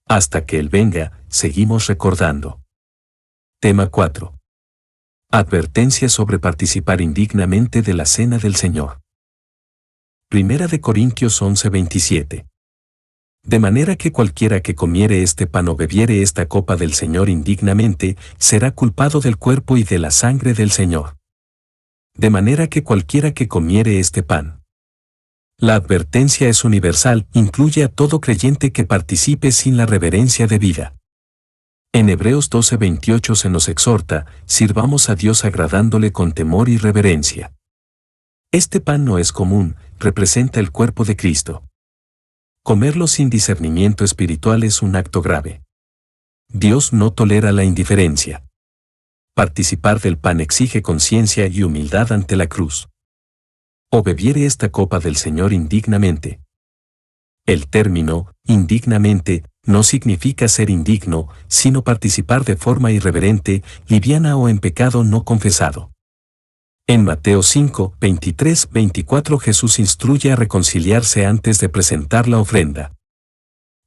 Hasta que Él venga, seguimos recordando. Tema 4. Advertencia sobre participar indignamente de la cena del Señor. Primera de Corintios 11:27. De manera que cualquiera que comiere este pan o bebiere esta copa del Señor indignamente, será culpado del cuerpo y de la sangre del Señor. De manera que cualquiera que comiere este pan. La advertencia es universal, incluye a todo creyente que participe sin la reverencia debida. En Hebreos 12:28 se nos exhorta, sirvamos a Dios agradándole con temor y reverencia. Este pan no es común, representa el cuerpo de Cristo. Comerlo sin discernimiento espiritual es un acto grave. Dios no tolera la indiferencia. Participar del pan exige conciencia y humildad ante la cruz. O bebiere esta copa del Señor indignamente. El término, indignamente, no significa ser indigno, sino participar de forma irreverente, liviana o en pecado no confesado. En Mateo 5:23-24 Jesús instruye a reconciliarse antes de presentar la ofrenda.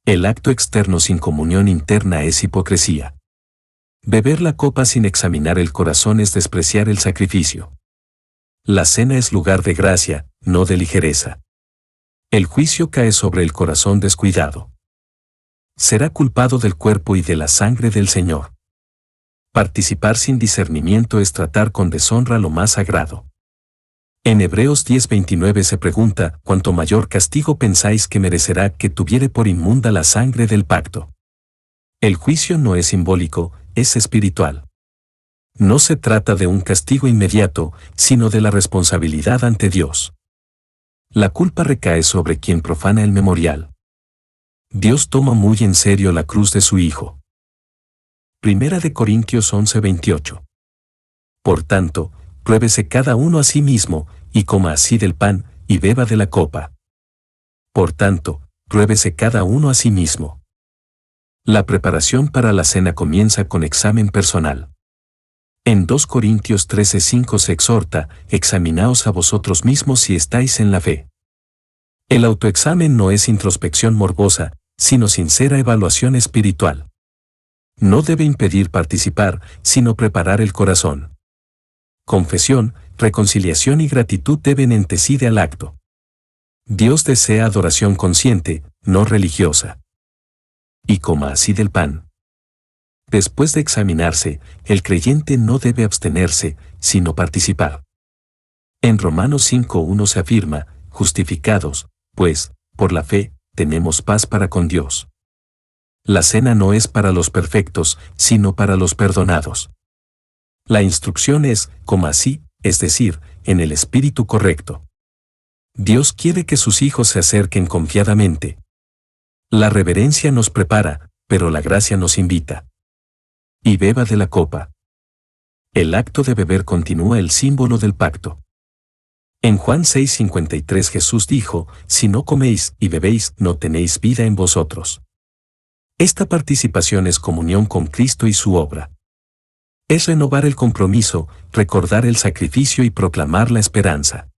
El acto externo sin comunión interna es hipocresía. Beber la copa sin examinar el corazón es despreciar el sacrificio. La cena es lugar de gracia, no de ligereza. El juicio cae sobre el corazón descuidado. Será culpado del cuerpo y de la sangre del Señor. Participar sin discernimiento es tratar con deshonra lo más sagrado. En Hebreos 10:29 se pregunta, ¿cuánto mayor castigo pensáis que merecerá que tuviere por inmunda la sangre del pacto? El juicio no es simbólico, es espiritual. No se trata de un castigo inmediato, sino de la responsabilidad ante Dios. La culpa recae sobre quien profana el memorial. Dios toma muy en serio la cruz de su Hijo. Primera de Corintios 11:28. Por tanto, pruébese cada uno a sí mismo, y coma así del pan, y beba de la copa. Por tanto, pruébese cada uno a sí mismo. La preparación para la cena comienza con examen personal. En 2 Corintios 13:5 se exhorta, examinaos a vosotros mismos si estáis en la fe. El autoexamen no es introspección morbosa, sino sincera evaluación espiritual. No debe impedir participar, sino preparar el corazón. Confesión, reconciliación y gratitud deben anteceder al acto. Dios desea adoración consciente, no religiosa. Y coma así del pan. Después de examinarse, el creyente no debe abstenerse, sino participar. En Romanos 5:1 se afirma, justificados, pues, por la fe, tenemos paz para con Dios. La cena no es para los perfectos, sino para los perdonados. La instrucción es, coma así, es decir, en el espíritu correcto. Dios quiere que sus hijos se acerquen confiadamente. La reverencia nos prepara, pero la gracia nos invita. Y beba de la copa. El acto de beber continúa el símbolo del pacto. En Juan 6:53 Jesús dijo, si no coméis y bebéis, no tenéis vida en vosotros. Esta participación es comunión con Cristo y su obra. Es renovar el compromiso, recordar el sacrificio y proclamar la esperanza.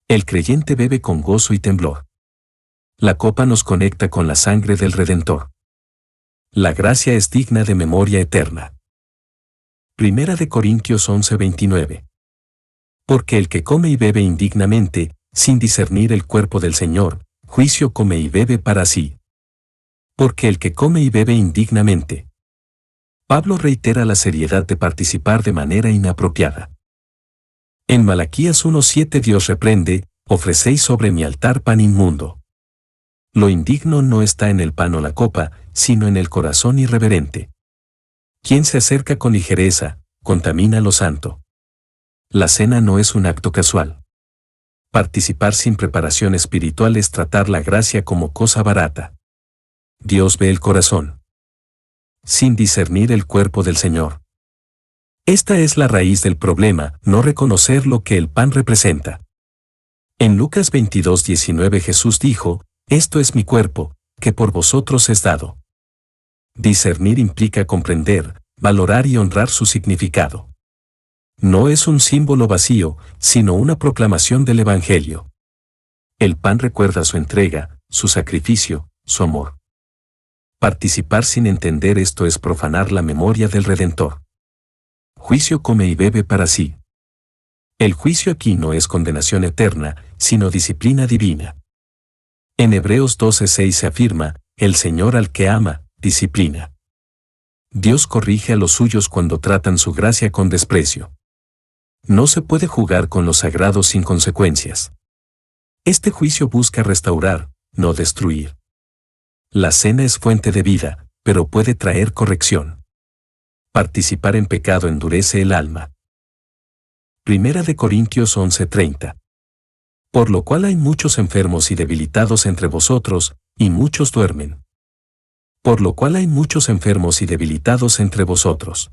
El creyente bebe con gozo y temblor. La copa nos conecta con la sangre del Redentor. La gracia es digna de memoria eterna. Primera de Corintios 11:29. Porque el que come y bebe indignamente, sin discernir el cuerpo del Señor, juicio come y bebe para sí. Porque el que come y bebe indignamente. Pablo reitera la seriedad de participar de manera inapropiada. En Malaquías 1:7 Dios reprende, ofrecéis sobre mi altar pan inmundo. Lo indigno no está en el pan o la copa, sino en el corazón irreverente. Quien se acerca con ligereza, contamina lo santo. La cena no es un acto casual. Participar sin preparación espiritual es tratar la gracia como cosa barata. Dios ve el corazón. Sin discernir el cuerpo del Señor. Esta es la raíz del problema, no reconocer lo que el pan representa. En Lucas 22:19 Jesús dijo, esto es mi cuerpo, que por vosotros es dado. Discernir implica comprender, valorar y honrar su significado. No es un símbolo vacío, sino una proclamación del Evangelio. El pan recuerda su entrega, su sacrificio, su amor. Participar sin entender esto es profanar la memoria del Redentor. Juicio come y bebe para sí. El juicio aquí no es condenación eterna, sino disciplina divina. En Hebreos 12:6 se afirma, el Señor al que ama, disciplina. Dios corrige a los suyos cuando tratan su gracia con desprecio. No se puede jugar con lo sagrado sin consecuencias. Este juicio busca restaurar, no destruir. La cena es fuente de vida, pero puede traer corrección. Participar en pecado endurece el alma. Primera de Corintios 11:30. Por lo cual hay muchos enfermos y debilitados entre vosotros, y muchos duermen. Por lo cual hay muchos enfermos y debilitados entre vosotros.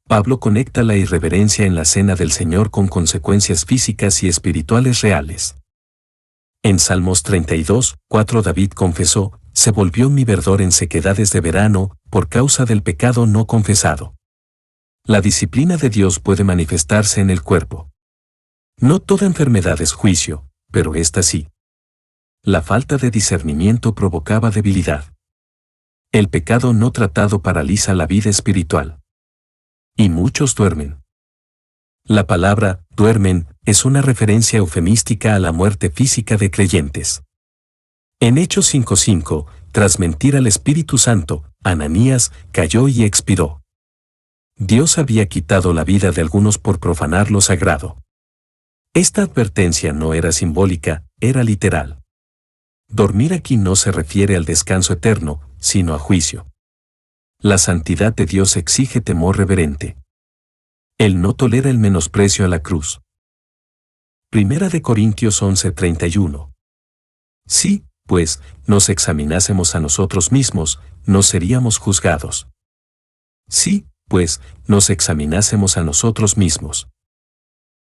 Pablo conecta la irreverencia en la cena del Señor con consecuencias físicas y espirituales reales. En Salmos 32:4 David confesó, se volvió mi verdor en sequedades de verano, por causa del pecado no confesado. La disciplina de Dios puede manifestarse en el cuerpo. No toda enfermedad es juicio, pero esta sí. La falta de discernimiento provocaba debilidad. El pecado no tratado paraliza la vida espiritual. Y muchos duermen. La palabra, duermen, es una referencia eufemística a la muerte física de creyentes. En Hechos 5:5, tras mentir al Espíritu Santo, Ananías cayó y expiró. Dios había quitado la vida de algunos por profanar lo sagrado. Esta advertencia no era simbólica, era literal. Dormir aquí no se refiere al descanso eterno, sino a juicio. La santidad de Dios exige temor reverente. Él no tolera el menosprecio a la cruz. Primera de Corintios 11:31. Sí, pues, nos examinásemos a nosotros mismos, no seríamos juzgados. Sí, pues, nos examinásemos a nosotros mismos.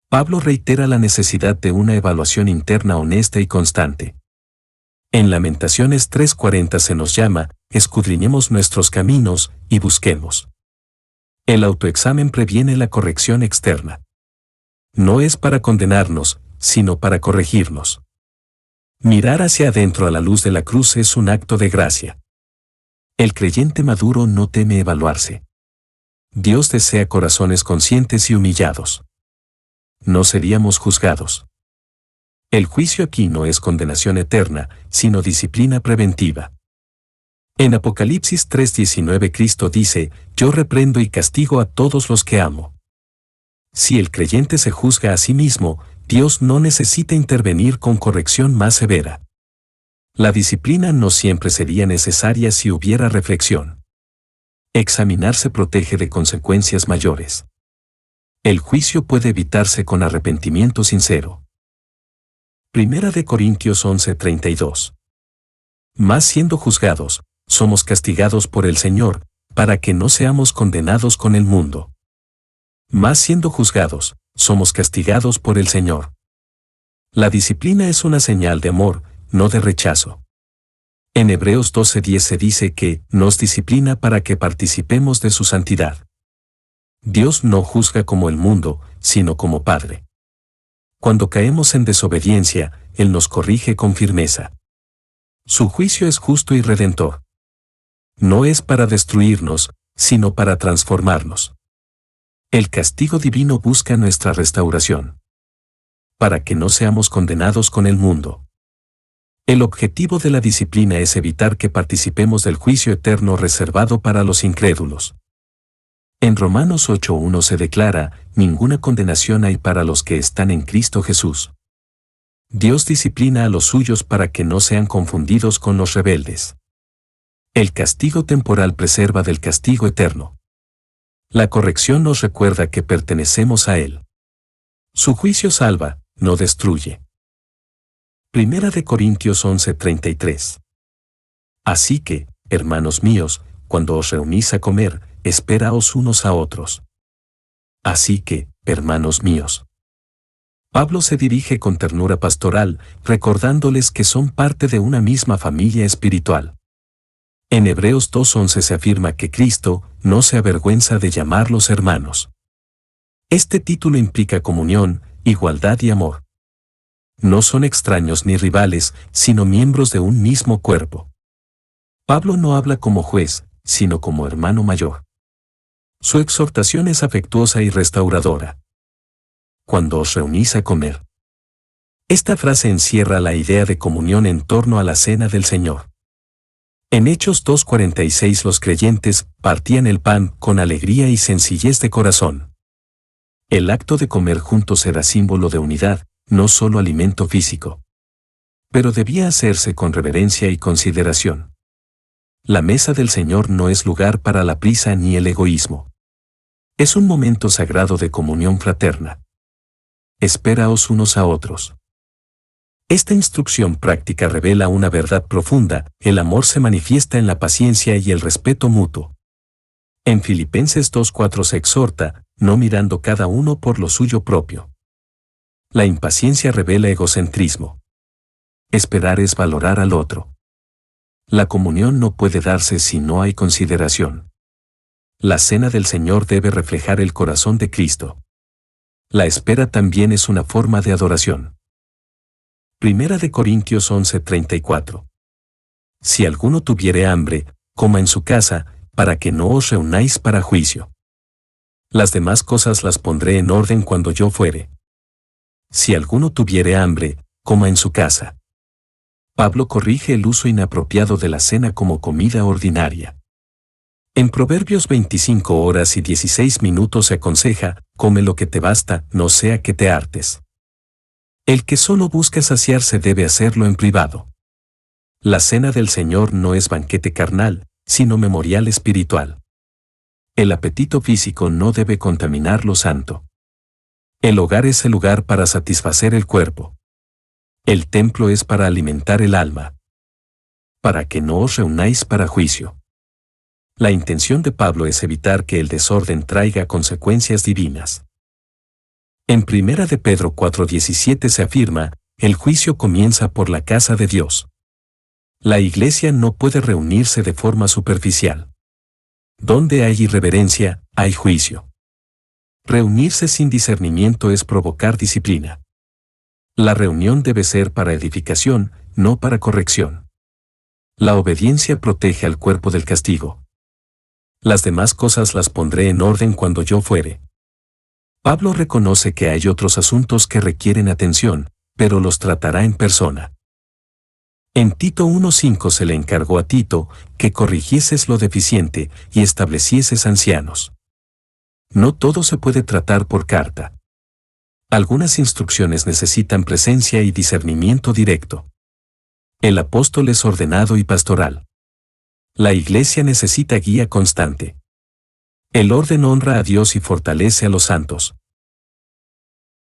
Pablo reitera la necesidad de una evaluación interna honesta y constante. En Lamentaciones 3:40 se nos llama, escudriñemos nuestros caminos, y busquemos. El autoexamen previene la corrección externa. No es para condenarnos, sino para corregirnos. Mirar hacia adentro a la luz de la cruz es un acto de gracia. El creyente maduro no teme evaluarse. Dios desea corazones conscientes y humillados. No seríamos juzgados. El juicio aquí no es condenación eterna, sino disciplina preventiva. En Apocalipsis 3:19 Cristo dice, yo reprendo y castigo a todos los que amo. Si el creyente se juzga a sí mismo, Dios no necesita intervenir con corrección más severa. La disciplina no siempre sería necesaria si hubiera reflexión. Examinarse protege de consecuencias mayores. El juicio puede evitarse con arrepentimiento sincero. Primera de Corintios 11:32. Mas siendo juzgados, somos castigados por el Señor, para que no seamos condenados con el mundo. Mas siendo juzgados, somos castigados por el Señor. La disciplina es una señal de amor, no de rechazo. En Hebreos 12:10 se dice que nos disciplina para que participemos de su santidad. Dios no juzga como el mundo, sino como Padre. Cuando caemos en desobediencia, Él nos corrige con firmeza. Su juicio es justo y redentor. No es para destruirnos, sino para transformarnos. El castigo divino busca nuestra restauración, para que no seamos condenados con el mundo. El objetivo de la disciplina es evitar que participemos del juicio eterno reservado para los incrédulos. En Romanos 8:1 se declara, ninguna condenación hay para los que están en Cristo Jesús. Dios disciplina a los suyos para que no sean confundidos con los rebeldes. El castigo temporal preserva del castigo eterno. La corrección nos recuerda que pertenecemos a Él. Su juicio salva, no destruye. Primera de Corintios 11:33. Así que, hermanos míos, cuando os reunís a comer, esperaos unos a otros. Así que, hermanos míos. Pablo se dirige con ternura pastoral, recordándoles que son parte de una misma familia espiritual. En Hebreos 2:11 se afirma que Cristo no se avergüenza de llamarlos hermanos. Este título implica comunión, igualdad y amor. No son extraños ni rivales, sino miembros de un mismo cuerpo. Pablo no habla como juez, sino como hermano mayor. Su exhortación es afectuosa y restauradora. Cuando os reunís a comer. Esta frase encierra la idea de comunión en torno a la cena del Señor. En Hechos 2:46 los creyentes partían el pan con alegría y sencillez de corazón. El acto de comer juntos era símbolo de unidad, no solo alimento físico. Pero debía hacerse con reverencia y consideración. La mesa del Señor no es lugar para la prisa ni el egoísmo. Es un momento sagrado de comunión fraterna. Esperaos unos a otros. Esta instrucción práctica revela una verdad profunda: el amor se manifiesta en la paciencia y el respeto mutuo. En Filipenses 2:4 se exhorta, no mirando cada uno por lo suyo propio. La impaciencia revela egocentrismo. Esperar es valorar al otro. La comunión no puede darse si no hay consideración. La cena del Señor debe reflejar el corazón de Cristo. La espera también es una forma de adoración. Primera de Corintios 11:34. Si alguno tuviere hambre, coma en su casa, para que no os reunáis para juicio. Las demás cosas las pondré en orden cuando yo fuere. Si alguno tuviere hambre, coma en su casa. Pablo corrige el uso inapropiado de la cena como comida ordinaria. En Proverbios 25:16 se aconseja, come lo que te basta, no sea que te hartes. El que solo busca saciarse debe hacerlo en privado. La cena del Señor no es banquete carnal, sino memorial espiritual. El apetito físico no debe contaminar lo santo. El hogar es el lugar para satisfacer el cuerpo. El templo es para alimentar el alma. Para que no os reunáis para juicio. La intención de Pablo es evitar que el desorden traiga consecuencias divinas. En Primera de Pedro 4:17 se afirma, el juicio comienza por la casa de Dios. La iglesia no puede reunirse de forma superficial. Donde hay irreverencia, hay juicio. Reunirse sin discernimiento es provocar disciplina. La reunión debe ser para edificación, no para corrección. La obediencia protege al cuerpo del castigo. Las demás cosas las pondré en orden cuando yo fuere. Pablo reconoce que hay otros asuntos que requieren atención, pero los tratará en persona. En Tito 1:5 se le encargó a Tito que corrigieses lo deficiente y establecieses ancianos. No todo se puede tratar por carta. Algunas instrucciones necesitan presencia y discernimiento directo. El apóstol es ordenado y pastoral. La iglesia necesita guía constante. El orden honra a Dios y fortalece a los santos.